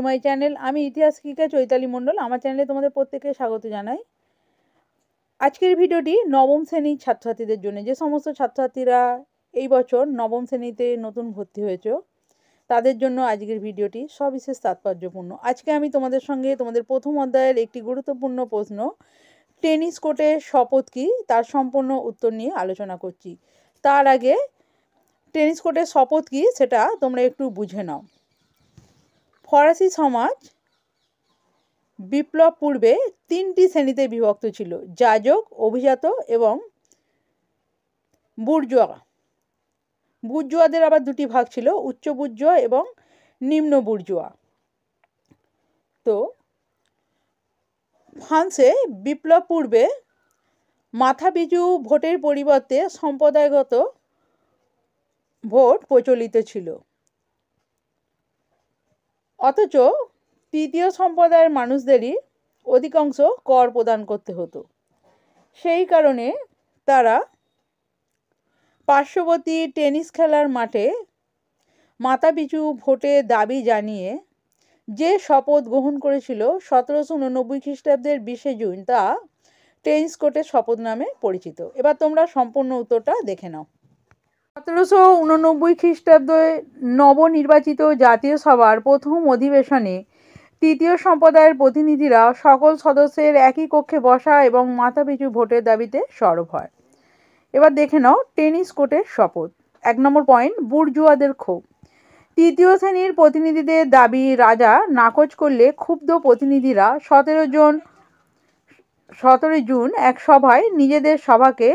My channel. আমি ইতিহাস শিক্ষিকা চৈতালি মণ্ডল। আমার চ্যানেলে তোমাদের প্রত্যেককে স্বাগত জানাই। আজকের ভিডিওটি নবম শ্রেণীর ছাত্রছাত্রীদের জন্য। যে সমস্ত ছাত্রছাত্রীরা এই বছর নবম শ্রেণীতে নতুন ভর্তি হয়েছে তাদের জন্য আজকের ভিডিওটি সবিশেষ তাৎপর্যপূর্ণ। আজকে আমি তোমাদের সঙ্গে তোমাদের প্রথম অধ্যায়ের একটি গুরুত্বপূর্ণ প্রশ্ন, টেনিস কোর্টের শপথ কী, তার সম্পূর্ণ উত্তর নিয়ে আলোচনা করছি। তার আগে টেনিস কোর্টের শপথ কী সেটা তোমরা একটু বুঝে নাও। ফরাসি সমাজ বিপ্লব পূর্বে তিনটি শ্রেণীতে বিভক্ত ছিল: যাজক, অভিজাত এবং বুর্জোয়া। বুর্জোয়াদের আবার দুটি ভাগ ছিল, উচ্চ বুর্জোয়া এবং নিম্ন বুর্জোয়া। তো ফ্রান্সে বিপ্লব পূর্বে মাথাপিছু ভোটের পরিবর্তে সম্প্রদায়গত ভোট প্রচলিত ছিল। অথচ তৃতীয় সম্প্রদায়ের মানুষদেরই অধিকাংশ কর প্রদান করতে হতো। সেই কারণে তারা পার্শ্ববর্তী টেনিস খেলার মাঠে মাথাপিছু ভোটের দাবি জানিয়ে যে শপথ গ্রহণ করেছিল 1789 খ্রিস্টাব্দের 20 জুন, তা টেনিস কোর্টের শপথ নামে পরিচিত। এবার তোমরা সম্পূর্ণ উত্তরটা দেখে নাও। 1789 খ্রিস্টাব্দে নবনির্বাচিত জাতীয় সভার প্রথম অধিবেশনে তৃতীয় সম্প্রদায়ের প্রতিনিধিরা সকল সদস্যের একই কক্ষে বসা এবং মাথাপিছু ভোটের দাবিতে সরব হয়। এবার দেখে নাও টেনিস কোর্টের শপথ। 1 নম্বর পয়েন্ট, বুর্জোয়াদের ক্ষোভ। তৃতীয় শ্রেণীর প্রতিনিধিদের দাবি রাজা নাকচ করলে ক্ষুব্ধ প্রতিনিধিরা 17 জুন এক সভায় নিজেদের সভাকে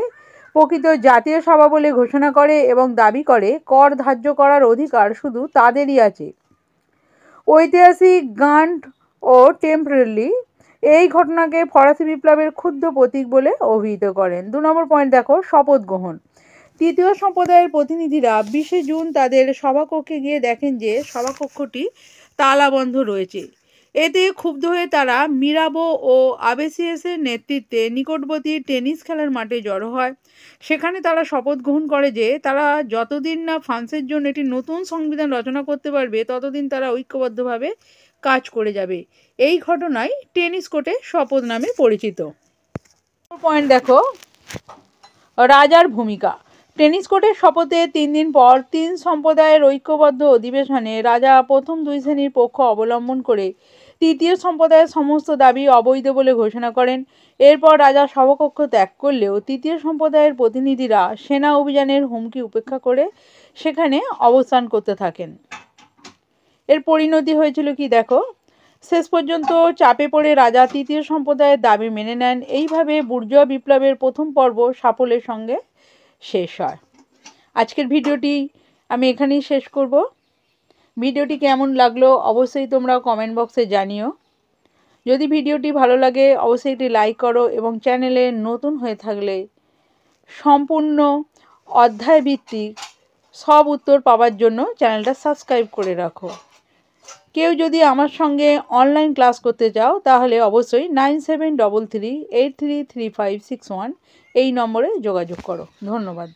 প্রকৃত জাতীয় সভা বলে ঘোষণা করে এবং দাবি করে কর ধার্য করার অধিকার শুধু তাদেরই আছে। ঐতিহাসিক গান্ট ও টেম্পরেলি এই ঘটনাকে ফরাসি বিপ্লবের ক্ষুদ্র প্রতীক বলে অভিহিত করেন। 2 নম্বর পয়েন্ট দেখো, শপথ গ্রহণ। তৃতীয় সম্প্রদায়ের প্রতিনিধিরা 20 জুন তাদের সভাকক্ষে গিয়ে দেখেন যে সভাকক্ষটি তালাবন্ধ রয়েছে। এতে ক্ষুব্ধ হয়ে তারা মিরাবো ও আবেসিয়াসের নেতৃত্বে নিকটবর্তী টেনিস খেলার মাঠে জড়ো হয়। সেখানে তারা শপথ গ্রহণ করে যে তারা যতদিন না ফ্রান্সের জন্য একটি নতুন সংবিধান রচনা করতে পারবে ততদিন তারা ঐক্যবদ্ধভাবে কাজ করে যাবে। এই ঘটনাই টেনিস কোর্টে শপথ নামে পরিচিত। পয়েন্ট দেখো, রাজার ভূমিকা। টেনিস কোর্টের শপথে 3 দিন পর 3 সম্প্রদায়ের ঐক্যবদ্ধ অধিবেশনে রাজা প্রথম 2 শ্রেণীর পক্ষ অবলম্বন করে তৃতীয় সম্প্রদায়ের সমস্ত দাবি অবৈধ বলে ঘোষণা করেন। এরপর রাজা সভাকক্ষ ত্যাগ করলেও তৃতীয় সম্প্রদায়ের প্রতিনিধিরা সেনা অভিযানের হুমকি উপেক্ষা করে সেখানে অবস্থান করতে থাকেন। এর পরিণতি হয়েছিল কি দেখো, শেষ পর্যন্ত চাপে পড়ে রাজা তৃতীয় সম্প্রদায়ের দাবি মেনে নেন। এইভাবে বুর্জোয়া বিপ্লবের প্রথম পর্ব সাফল্যের সঙ্গে শেষ হয়। আজকের ভিডিওটি আমি এখানেই শেষ করব। ভিডিওটি কেমন লাগলো অবশ্যই তোমরা কমেন্ট বক্সে জানিও। যদি ভিডিওটি ভালো লাগে অবশ্যই একটি লাইক করো এবং চ্যানেলে নতুন হয়ে থাকলে সম্পূর্ণ অধ্যায়ভিত্তিক সব উত্তর পাওয়ার জন্য চ্যানেলটা সাবস্ক্রাইব করে রাখো। কেউ যদি আমার সঙ্গে অনলাইন ক্লাস করতে চাও তাহলে অবশ্যই 9733833561 এই নম্বরে যোগাযোগ করো। ধন্যবাদ।